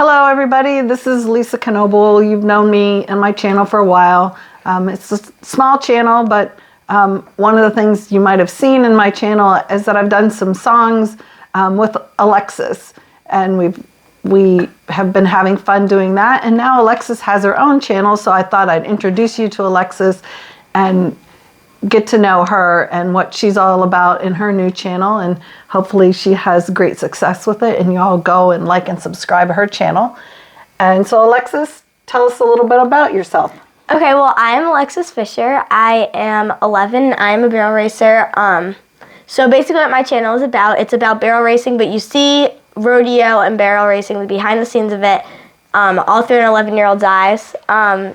Hello, everybody. This is Lisa Knoble. You've known me and my channel for a while. It's a small channel, but one of the things you might have seen in my channel is that I've done some songs with Alexis, and we have been having fun doing that. And now Alexis has her own channel, so I thought I'd introduce you to Alexis and get to know her and what she's all about in her new channel, and hopefully she has great success with it, and you all go and like and subscribe to her channel. And so Alexis, tell us a little bit about yourself. Okay, well, I'm Alexis Fisher. I am 11. I'm a barrel racer. So basically what my channel is about, it's about barrel racing, but you see rodeo and barrel racing, the behind the scenes of it, all through an 11-year-old's eyes.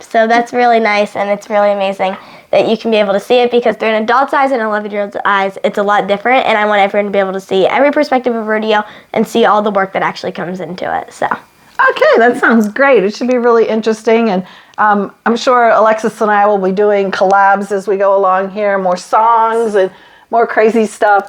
So that's really nice, and it's really amazing that you can be able to see it, because through an adult's eyes and an 11-year-old's eyes, it's a lot different, and I want everyone to be able to see every perspective of rodeo and see all the work that actually comes into it. So. Okay, that sounds great. It should be really interesting, and I'm sure Alexis and I will be doing collabs as we go along here, more songs and more crazy stuff.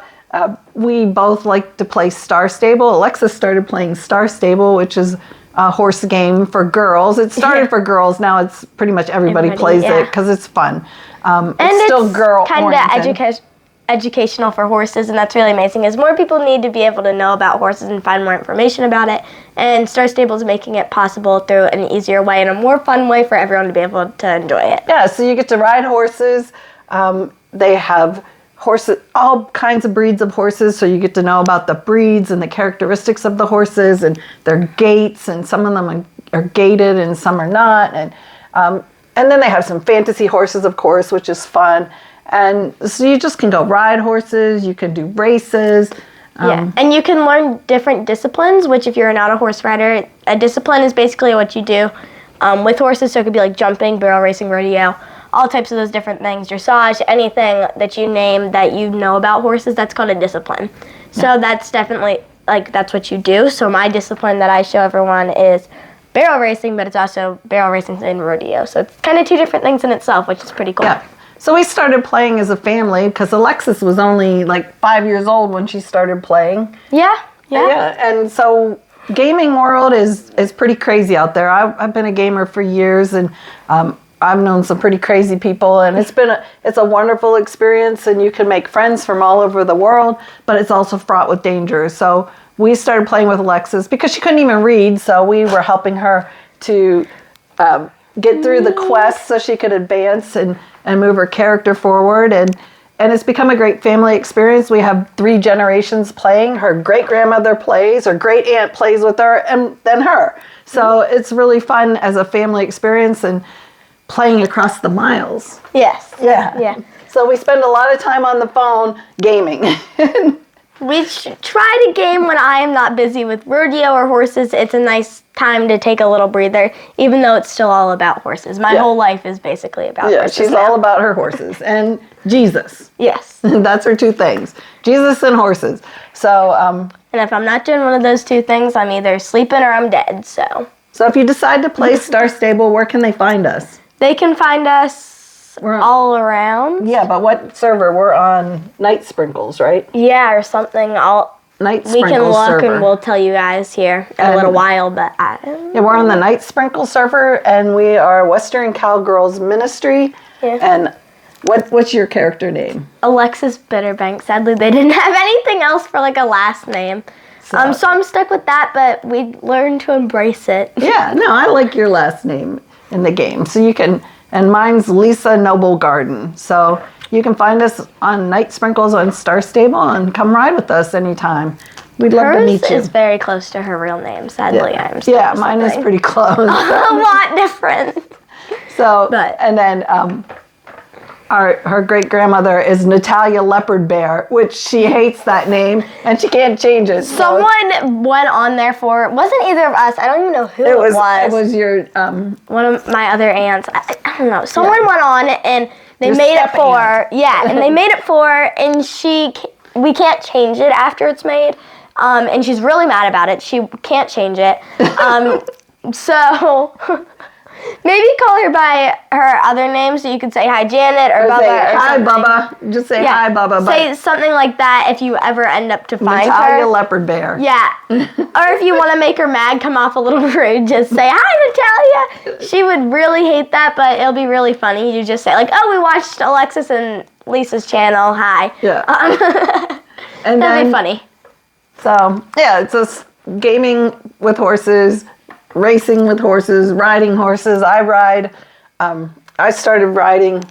We both like to play Star Stable. Alexis started playing Star Stable, which is a horse game for girls. It started for girls. Now it's pretty much everybody plays it because it's fun. It's still girl kind of educational for horses, and that's really amazing, as more people need to be able to know about horses and find more information about it, and Star Stable is making it possible through an easier way and a more fun way for everyone to be able to enjoy it. Yeah, so you get to ride horses. They have horses, all kinds of breeds of horses, so you get to know about the breeds and the characteristics of the horses and their gaits, and some of them are gated and some are not, and then they have some fantasy horses, of course, which is fun. And so you just can go ride horses, you can do races. Yeah, and you can learn different disciplines, which if you're not a horse rider, a discipline is basically what you do with horses. So it could be like jumping, barrel racing, rodeo, all types of those different things, dressage, anything that you name that you know about horses, that's called a discipline. So that's definitely, like, that's what you do. So my discipline that I show everyone is barrel racing, but it's also barrel racing and rodeo. So it's kind of two different things in itself, which is pretty cool. Yeah. So we started playing as a family because Alexis was only like 5 years old when she started playing. Yeah. And so gaming world is pretty crazy out there. I've been a gamer for years, and I've known some pretty crazy people, and it's a wonderful experience, and you can make friends from all over the world, but it's also fraught with danger. So we started playing with Alexis because she couldn't even read, so we were helping her to get through the quest so she could advance and move her character forward, and it's become a great family experience. We have 3 generations playing. Her great-grandmother plays, her great-aunt plays with her, and then her. So it's really fun as a family experience and playing across the miles. Yes. Yeah. So we spend a lot of time on the phone gaming. We try to game when I am not busy with rodeo or horses. It's a nice time to take a little breather, even though it's still all about horses. My whole life is basically about horses. Yeah, she's all about her horses and Jesus. Yes. That's her 2 things, Jesus and horses. So, and if I'm not doing one of those 2 things, I'm either sleeping or I'm dead, so if you decide to play Star Stable, where can they find us? They can find us all around. Yeah, but what server? We're on Night Sprinkles, right? Yeah, or something. Night Sprinkles we can look server. And we'll tell you guys here in a little while. But yeah, we're on the Night Sprinkles server, and we are Western Cowgirls Ministry. Yeah. And what's your character name? Alexis Bitterbank. Sadly, they didn't have anything else for like a last name. So I'm stuck with that, but we learned to embrace it. Yeah, no, I like your last name in the game. So you can, and mine's Lisa Knoble Garden. So you can find us on Night Sprinkles on Star Stable and come ride with us anytime. We'd love to meet you. Hers is very close to her real name, sadly. Yeah, mine is pretty close. A lot different. So, and then her great-grandmother is Natalia Leopard Bear, which she hates that name, and she can't change it. Someone went on there for, wasn't either of us, I don't even know who it was. It was your... one of my other aunts, I don't know. Someone went on, and they made it for, and they made it for, and we can't change it after it's made, and she's really mad about it. She can't change it. So... Maybe call her by her other name so you could say hi Janet or Bubba say, or hi something. Bubba. Just say hi Bubba. Say something like that if you ever end up to find Natalia her. Leopard Bear. Yeah. Or if you want to make her mad, come off a little rude, just say hi Natalia. She would really hate that, but it'll be really funny. You just say like, oh, we watched Alexis and Lisa's channel. Hi. Yeah. And that'd be funny. So yeah, it's just gaming with horses, racing with horses, riding horses. I ride. I started riding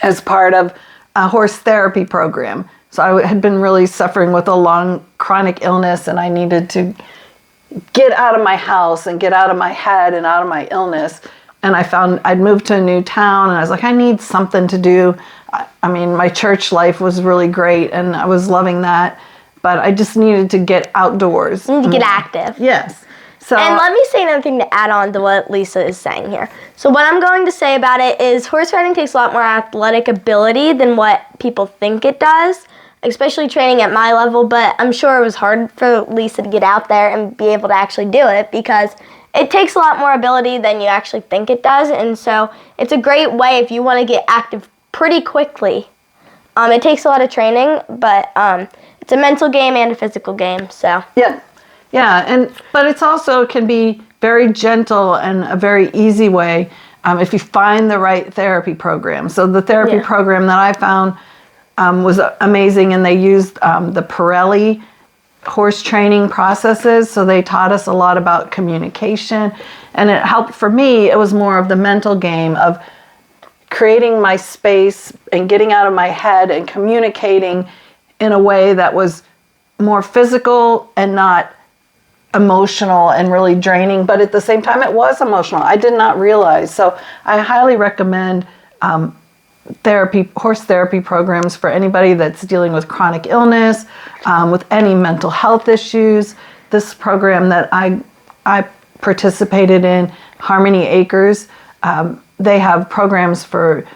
as part of a horse therapy program. So I had been really suffering with a long chronic illness, and I needed to get out of my house and get out of my head and out of my illness. And I found I'd moved to a new town, and I was like, I need something to do. I mean, my church life was really great, and I was loving that. But I just needed to get outdoors. You need to get active. Yes. So, and let me say another thing to add on to what Lisa is saying here. So what I'm going to say about it is horse riding takes a lot more athletic ability than what people think it does, especially training at my level. But I'm sure it was hard for Lisa to get out there and be able to actually do it because it takes a lot more ability than you actually think it does. And so it's a great way if you want to get active pretty quickly. It takes a lot of training, but it's a mental game and a physical game. So yeah, but it's also can be very gentle and a very easy way if you find the right therapy program. So the therapy program that I found was amazing, and they used the Pirelli horse training processes. So they taught us a lot about communication, and it helped for me. It was more of the mental game of creating my space and getting out of my head and communicating in a way that was more physical and not emotional and really draining, but at the same time it was emotional. I did not realize. So I highly recommend horse therapy programs for anybody that's dealing with chronic illness, with any mental health issues. This program that I participated in, Harmony Acres, they have programs for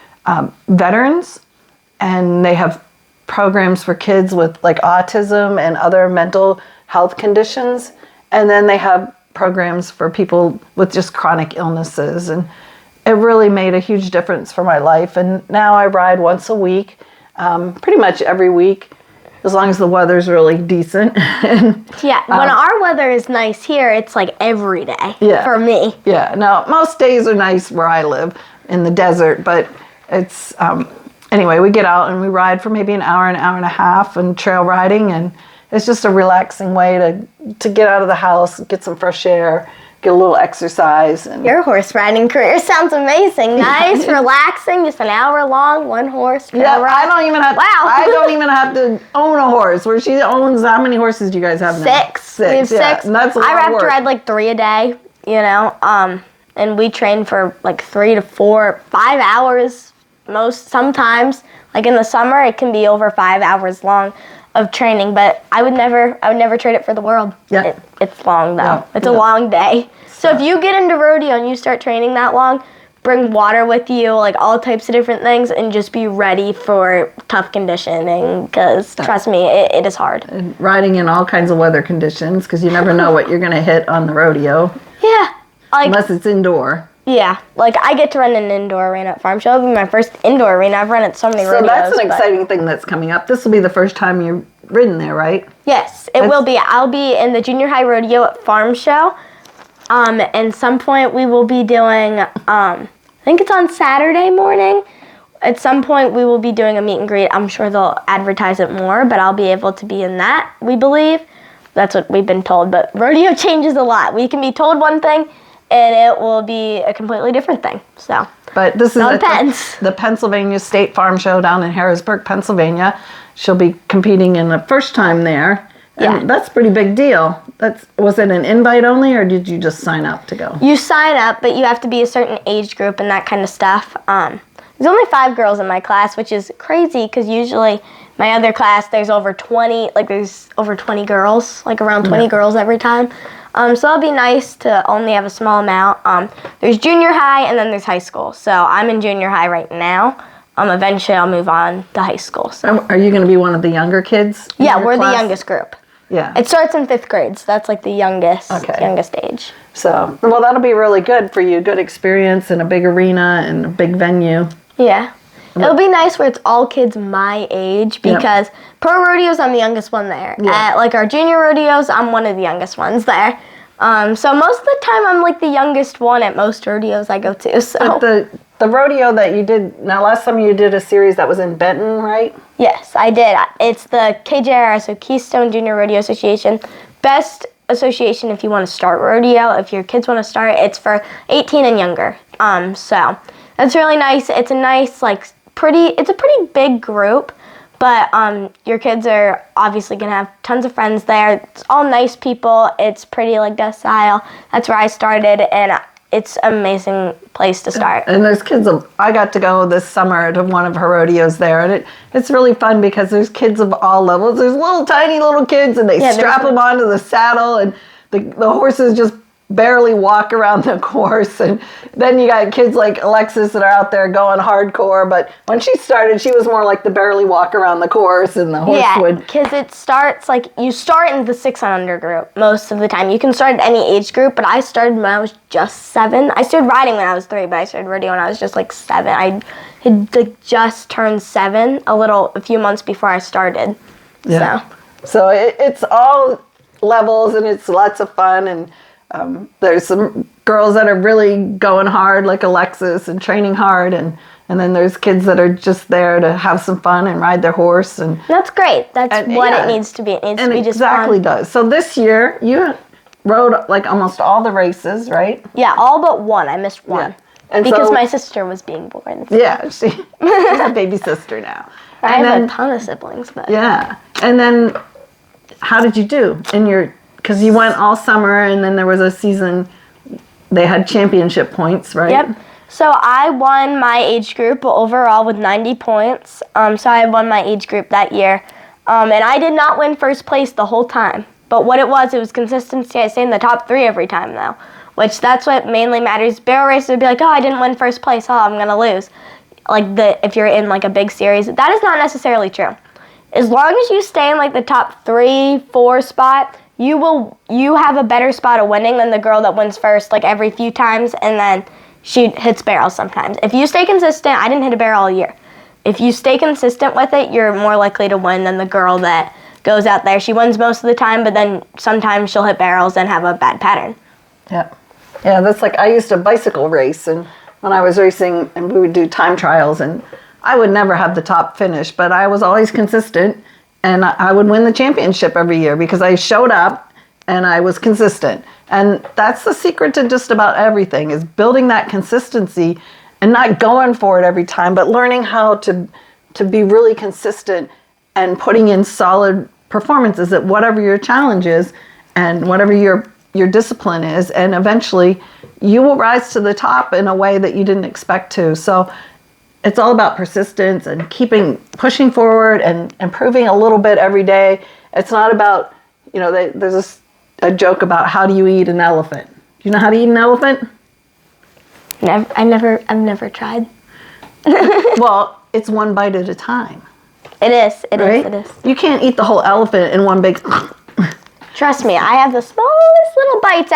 veterans, and they have programs for kids with like autism and other mental health conditions. And then they have programs for people with just chronic illnesses. And it really made a huge difference for my life. And now I ride once a week, pretty much every week, as long as the weather's really decent. Yeah, when our weather is nice here, it's like every day for me. Yeah, no, most days are nice where I live in the desert, but it's, anyway, we get out and we ride for maybe an hour and a half and trail riding, and it's just a relaxing way to get out of the house, get some fresh air, get a little exercise. And your horse riding career sounds amazing. Nice, relaxing, just an hour long, one horse. Yeah, I don't even have to own a horse. Where she owns, how many horses do you guys have now? Six. We have six. And that's a lot I have of work. to ride like 3 a day, and we train for like 3 to 4, 5 hours sometimes. Like in the summer, it can be over 5 hours long of training, but I would never trade it for the world. Yeah. It's long though. It's a long day. So if you get into rodeo and you start training that long, bring water with you, like all types of different things, and just be ready for tough conditioning, because trust me, it is hard. And riding in all kinds of weather conditions, because you never know what you're going to hit on the rodeo. Yeah. Unless it's indoor. Yeah, like I get to run an indoor arena at Farm Show. It'll be my first indoor arena. I've run at so many rodeos. So that's an exciting thing that's coming up. This will be the first time you've ridden there, right? Yes, it will be. I'll be in the junior high rodeo at Farm Show. And some point we will be doing, I think it's on Saturday morning. At some point we will be doing a meet and greet. I'm sure they'll advertise it more, but I'll be able to be in that, we believe. That's what we've been told. But rodeo changes a lot. We can be told one thing, and it will be a completely different thing. So, but this is depends. The Pennsylvania State Farm Show down in Harrisburg, Pennsylvania. She'll be competing in the first time there. And that's a pretty big deal. Was it an invite only, or did you just sign up to go? You sign up, but you have to be a certain age group and that kind of stuff. There's only 5 girls in my class, which is crazy because usually my other class there's over 20. Like there's over 20 girls, like around 20 girls every time. So it'll be nice to only have a small amount. There's junior high and then there's high school. So I'm in junior high right now. Eventually I'll move on to high school. So. Are you going to be one of the younger kids? Yeah, we're the youngest group. Yeah. It starts in 5th grade, so that's like the youngest age. So, well, that'll be really good for you. Good experience in a big arena and a big venue. Yeah. It'll be nice where it's all kids my age because pro rodeos, I'm the youngest one there. Yeah. At like our junior rodeos, I'm one of the youngest ones there. So most of the time, I'm like the youngest one at most rodeos I go to. So But the rodeo that you did, now last time you did a series that was in Benton, right? yes, I did. It's the KJR, so Keystone Junior Rodeo Association. Best association if you want to start rodeo. If your kids want to start, it's for 18 and younger. So that's really nice. It's a nice, it's a pretty big group, but your kids are obviously gonna have tons of friends there. It's all nice people. It's pretty docile. That's where I started, and it's an amazing place to start. And there's kids, I got to go this summer to one of her rodeos there, and it's really fun because there's kids of all levels. There's tiny little kids, and they strap them onto the saddle, and the horses just barely walk around the course. And then you got kids like Alexis that are out there going hardcore, but when she started, she was more like the barely walk around the course, and the horse would... because it starts, you start in the 6 and under group most of the time. You can start at any age group, but I started when I was just 7. I started riding when I was 3, but I started rodeo when I was just 7. I had just turned 7 a few months before I started. Yeah. So it's all levels, and it's lots of fun, and there's some girls that are really going hard, like Alexis, and training hard, and then there's kids that are just there to have some fun and ride their horse. And that's great. That's what it needs to be. It needs to be just exactly fun. Does. So this year you rode almost all the races, right? Yeah, all but one. I missed one because my sister was being born. So. Yeah, she's a baby sister now. I have a ton of siblings, but yeah. And then, how did you do in your? Because you went all summer, and then there was a season, they had championship points, right? Yep. So I won my age group overall with 90 points. So I won my age group that year. And I did not win first place the whole time. But what it was consistency. I stayed in the top 3 every time, though, which that's what mainly matters. Barrel racers would be like, oh, I didn't win first place. Oh, I'm going to lose. If you're in a big series. That is not necessarily true. As long as you stay in the top 3, 4 spot, you have a better spot of winning than the girl that wins first every few times, and then she hits barrels sometimes. If you stay consistent, I didn't hit a barrel all year. If you stay consistent with it, you're more likely to win than the girl that goes out there. She wins most of the time, but then sometimes she'll hit barrels and have a bad pattern. Yeah. Yeah, that's I used to bicycle race, and when I was racing, and we would do time trials, and I would never have the top finish, but I was always consistent. And I would win the championship every year because I showed up and I was consistent. And that's the secret to just about everything, is building that consistency and not going for it every time, but learning how to be really consistent and putting in solid performances at whatever your challenge is and whatever your discipline is. And eventually you will rise to the top in a way that you didn't expect to. So it's all about persistence and pushing forward and improving a little bit every day. It's not about, there's a joke about how do you eat an elephant. Do you know how to eat an elephant? I've never tried. Well, it's one bite at a time. It is. It right? is. You can't eat the whole elephant in one big... Trust me, I have the smallest little bites.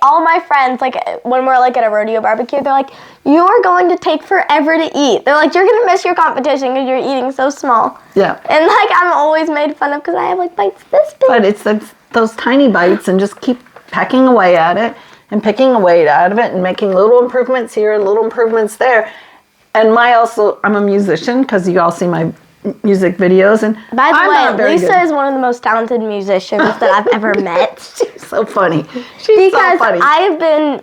All my friends, when we're at a rodeo barbecue, they're like, you're going to take forever to eat. They're like, you're going to miss your competition because you're eating so small. Yeah. And I'm always made fun of because I have bites this big. But it's those tiny bites, and just keep pecking away at it and picking away out of it and making little improvements here and little improvements there. And I'm a musician, because you all see my music videos, and by the way, Lisa is one of the most talented musicians that I've ever met. She's so funny. She's so funny. I've been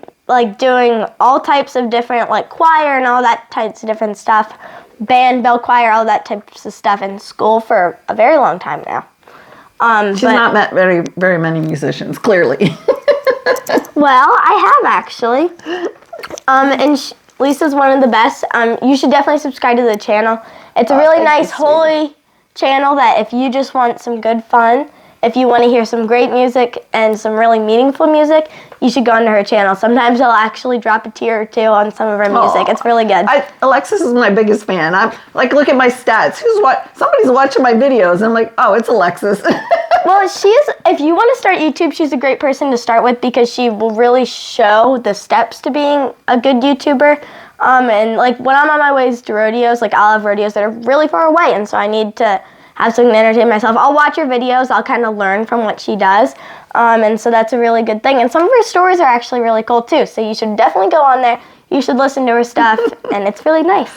doing all types of different choir and all that types of different stuff, band, bell choir, all that types of stuff in school for a very long time now. She's not met very, very many musicians, clearly. Well, I have actually, and Lisa's one of the best. You should definitely subscribe to the channel. It's a really nice, holy channel that if you just want some good fun, if you want to hear some great music and some really meaningful music, you should go onto her channel. Sometimes I'll actually drop a tear or two on some of her music. It's really good. Alexis is my biggest fan. I'm look at my stats. Somebody's watching my videos. I'm like, oh, it's Alexis. Well, if you want to start YouTube, she's a great person to start with because she will really show the steps to being a good YouTuber. And like when I'm on my ways to rodeos, like I'll have rodeos that are really far away, and so I need to have something to entertain myself. I'll watch her videos. I'll kind of learn from what she does. And so that's a really good thing. And some of her stories are actually really cool too. So you should definitely go on there. You should listen to her stuff, and it's really nice.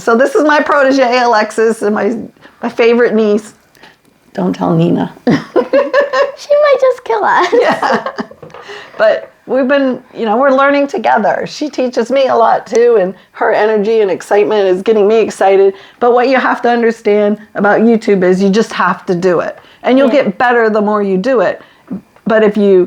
So this is my protege, Alexis, and my favorite niece. Don't tell Nina. She might just kill us. Yeah. But we've been, we're learning together. She teaches me a lot too, and her energy and excitement is getting me excited. But what you have to understand about YouTube is you just have to do it. And you'll get better the more you do it. But if you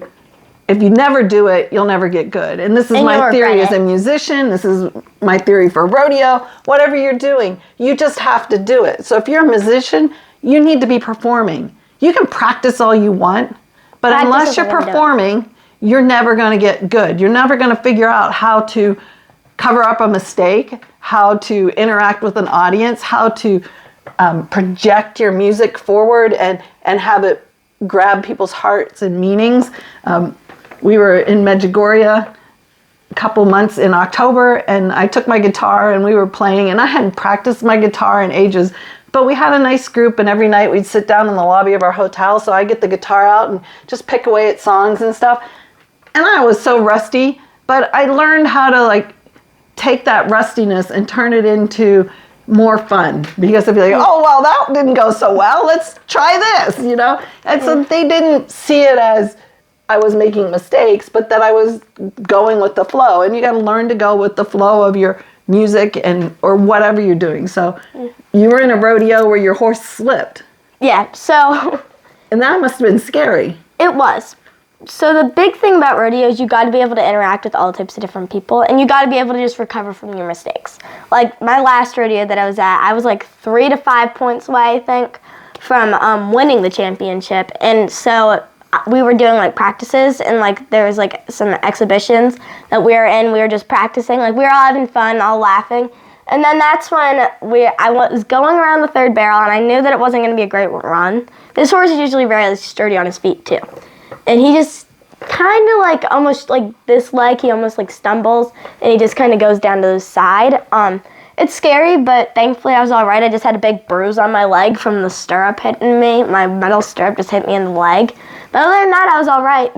never do it, you'll never get good. And this is my theory as a musician. This is my theory for rodeo. Whatever you're doing, you just have to do it. So if you're a musician, you need to be performing. You can practice all you want, but unless you're performing, you're never going to get good. You're never going to figure out how to cover up a mistake, how to interact with an audience, how to project your music forward and have it grab people's hearts and meanings. We were in Medjugorje a couple months in October, and I took my guitar and we were playing, and I hadn't practiced my guitar in ages, but we had a nice group, and every night we'd sit down in the lobby of our hotel, so I get the guitar out and just pick away at songs and stuff. And I was so rusty, but I learned how to take that rustiness and turn it into more fun, because I'd be like, oh, well, that didn't go so well. Let's try this, And so they didn't see it as I was making mistakes, but that I was going with the flow. And you got to learn to go with the flow of your music or whatever you're doing. So you were in a rodeo where your horse slipped. Yeah, so... And that must have been scary. It was. So the big thing about rodeo is you got to be able to interact with all types of different people, and you got to be able to just recover from your mistakes. Like my last rodeo that I was at, I was 3 to 5 points away, I think, from winning the championship. And so we were doing practices, and there was some exhibitions that we were in. We were just practicing, we were all having fun, all laughing. And then that's when I was going around the third barrel, and I knew that it wasn't going to be a great run. This horse is usually very sturdy on his feet too. And he just kind of almost this leg, he almost stumbles, and he just kind of goes down to the side. It's scary, but thankfully I was all right. I just had a big bruise on my leg from the stirrup hitting me. My metal stirrup just hit me in the leg. But other than that, I was all right.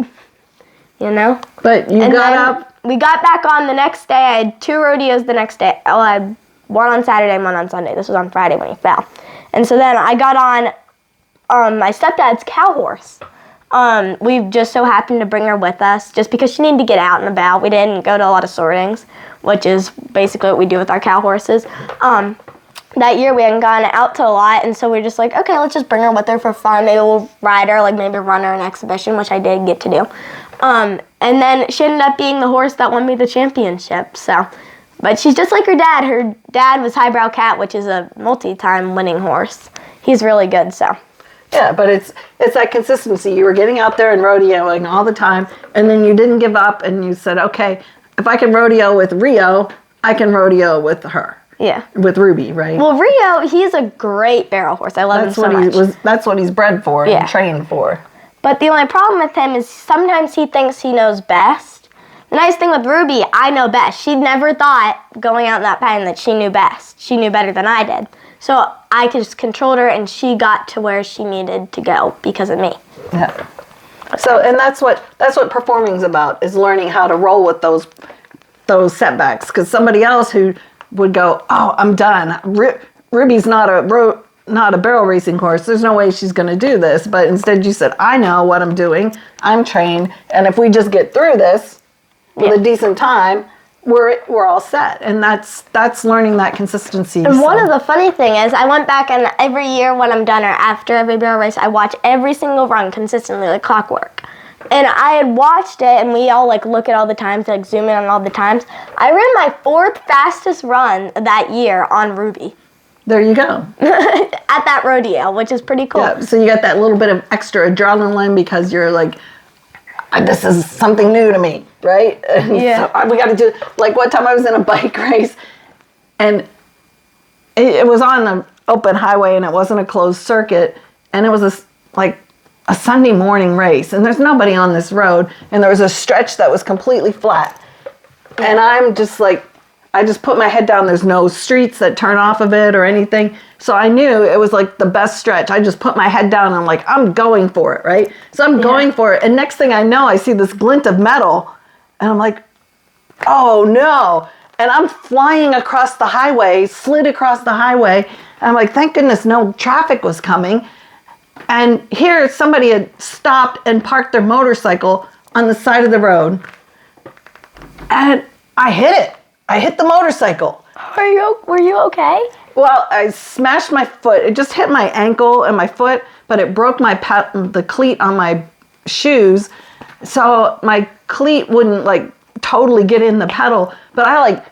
But you got up. We got back on the next day. I had 2 rodeos the next day. Oh, I had one on Saturday and one on Sunday. This was on Friday when he fell. And so then I got on my stepdad's cow horse. We just so happened to bring her with us just because she needed to get out and about. We didn't go to a lot of sortings, which is basically what we do with our cow horses. That year we hadn't gone out to a lot, and so we were just okay, let's just bring her with her for fun. Maybe we'll ride her, maybe run her an exhibition, which I did get to do. And then she ended up being the horse that won me the championship. So, but she's just like her dad. Her dad was Highbrow Cat, which is a multi-time winning horse. He's really good, so. Yeah, but it's that consistency. You were getting out there and rodeoing all the time, and then you didn't give up, and you said, okay, if I can rodeo with Rio, I can rodeo with her. Yeah. With Ruby, right? Well, Rio, he's a great barrel horse. I love him so much. That's what he's bred for and trained for. But the only problem with him is sometimes he thinks he knows best. The nice thing with Ruby, I know best. She never thought going out in that pen that she knew best. She knew better than I did. So I just controlled her, and she got to where she needed to go because of me. Yeah. So, and that's what performing's about, is learning how to roll with those setbacks. Because somebody else who would go, oh, I'm done. Ruby's not a barrel racing horse. There's no way she's going to do this. But instead you said, I know what I'm doing. I'm trained. And if we just get through this with a decent time, we're all set. And that's learning that consistency. And one of the funny thing is, I went back, and every year when I'm done or after every barrel race, I watch every single run consistently like clockwork. And I had watched it, and we all look at all the times, zoom in on all the times. I ran my 4th fastest run that year on Ruby. There you go. At that rodeo, which is pretty cool. Yeah, so you got that little bit of extra adrenaline because you're this is something new to me, right? And yeah. So we got to do, one time I was in a bike race, and it was on an open highway, and it wasn't a closed circuit, and it was a Sunday morning race, and there's nobody on this road, and there was a stretch that was completely flat. And I'm just like, I just put my head down. There's no streets that turn off of it or anything. So I knew it was like the best stretch. I just put my head down and I'm like, I'm going for it, right? So I'm going for it. And next thing I know, I see this glint of metal and I'm like, oh no. And I'm flying across the highway, slid across the highway. And I'm like, thank goodness no traffic was coming. And here somebody had stopped and parked their motorcycle on the side of the road. And I hit it. I hit the motorcycle. Were you okay? Well, I smashed my foot. It just hit my ankle and my foot, but it broke the cleat on my shoes. So my cleat wouldn't like totally get in the pedal, but I like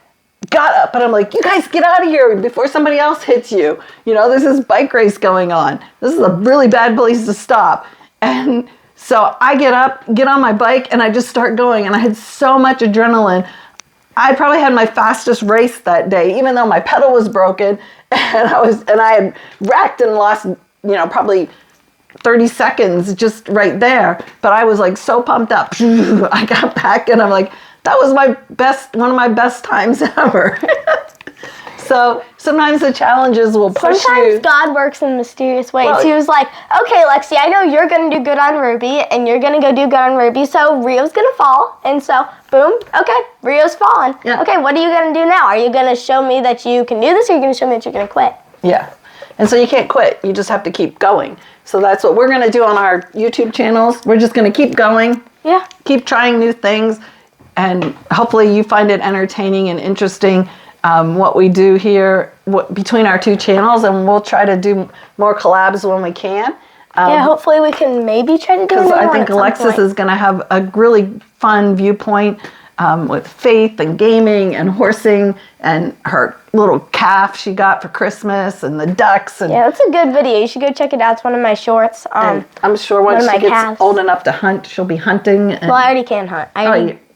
got up and I'm like, you guys get out of here before somebody else hits you. You know, there's this bike race going on. This is a really bad place to stop. And so I get up, get on my bike, and I just start going. And I had so much adrenaline. I probably had my fastest race that day, even though my pedal was broken, and I had racked and lost, probably 30 seconds just right there. But I was like so pumped up. I got back and I'm like, that was one of my best times ever. So sometimes the challenges will push you. Sometimes God works in mysterious ways. Well, he was like, okay, Lexi, I know you're going to do good on Ruby, and you're going to go do good on Ruby, so Rio's going to fall. And so, boom, okay, Rio's fallen. Yeah. Okay, what are you going to do now? Are you going to show me that you can do this, or are you going to show me that you're going to quit? Yeah. And so you can't quit. You just have to keep going. So that's what we're going to do on our YouTube channels. We're just going to keep going. Yeah. Keep trying new things. And hopefully you find it entertaining and interesting. What we do here between our two channels, and we'll try to do more collabs when we can. Yeah, hopefully we can maybe try to do another one. Because I think Alexis is going to have a really fun viewpoint with faith and gaming and horsing and her little calf she got for Christmas and the ducks. And yeah, that's a good video. You should go check it out. It's one of my shorts. And I'm sure once she gets old enough to hunt, she'll be hunting. Well, I already can hunt.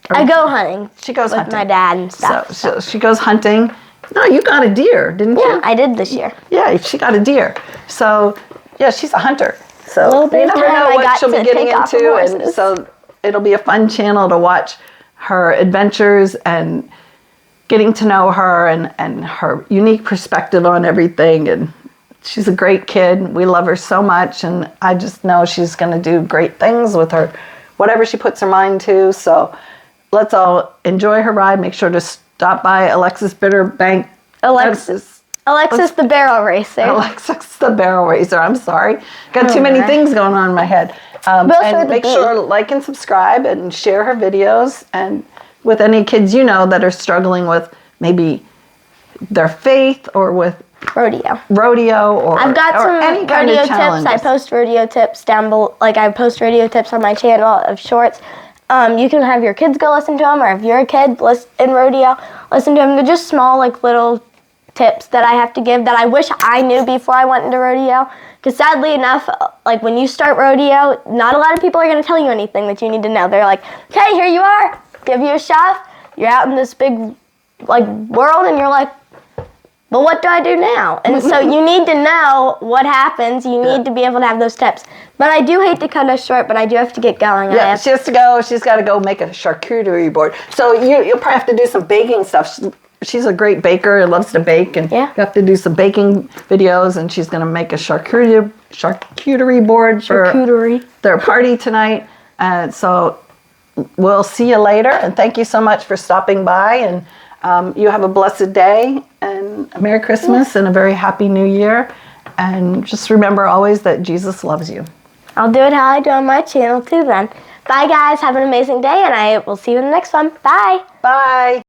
I go hunting. She goes with hunting. My dad and stuff. So she goes hunting. No, you got a deer, didn't you? Yeah, I did this year. Yeah, she got a deer. So, yeah, she's a hunter. So a little bit you never know what she'll be getting into, and so it'll be a fun channel to watch her adventures and getting to know her and her unique perspective on everything. And she's a great kid. We love her so much, and I just know she's going to do great things with her, whatever she puts her mind to. So let's all enjoy her ride. Make sure to stop by Alexis Bitterbank. Alexis the Barrel Racer. Alexis the Barrel Racer. I'm sorry. Got too many things going on in my head. And make sure to like and subscribe and share her videos. And with any kids you know that are struggling with maybe their faith or with rodeo or I've got some any kind rodeo of challenges. tips. I post rodeo tips down below. Like I post rodeo tips on my channel of shorts. You can have your kids go listen to them, or if you're a kid in rodeo, listen to them. They're just small, like little tips that I have to give that I wish I knew before I went into rodeo. Because sadly enough, like when you start rodeo, not a lot of people are going to tell you anything that you need to know. They're like, okay, here you are, give you a shot. You're out in this big world, and you're like, well, what do I do now? And so you need to know what happens. You need to be able to have those tips. But I do hate to cut us short, but I do have to get going. Yeah, she has to go. She's got to go make a charcuterie board. So you'll probably have to do some baking stuff. She's a great baker and loves to bake. And you have to do some baking videos. And she's going to make a charcuterie board for their party tonight. And so we'll see you later. And thank you so much for stopping by. And you have a blessed day and a Merry Christmas and a very Happy New Year. And just remember always that Jesus loves you. I'll do it how I do on my channel too then. Bye guys, have an amazing day, and I will see you in the next one. Bye. Bye.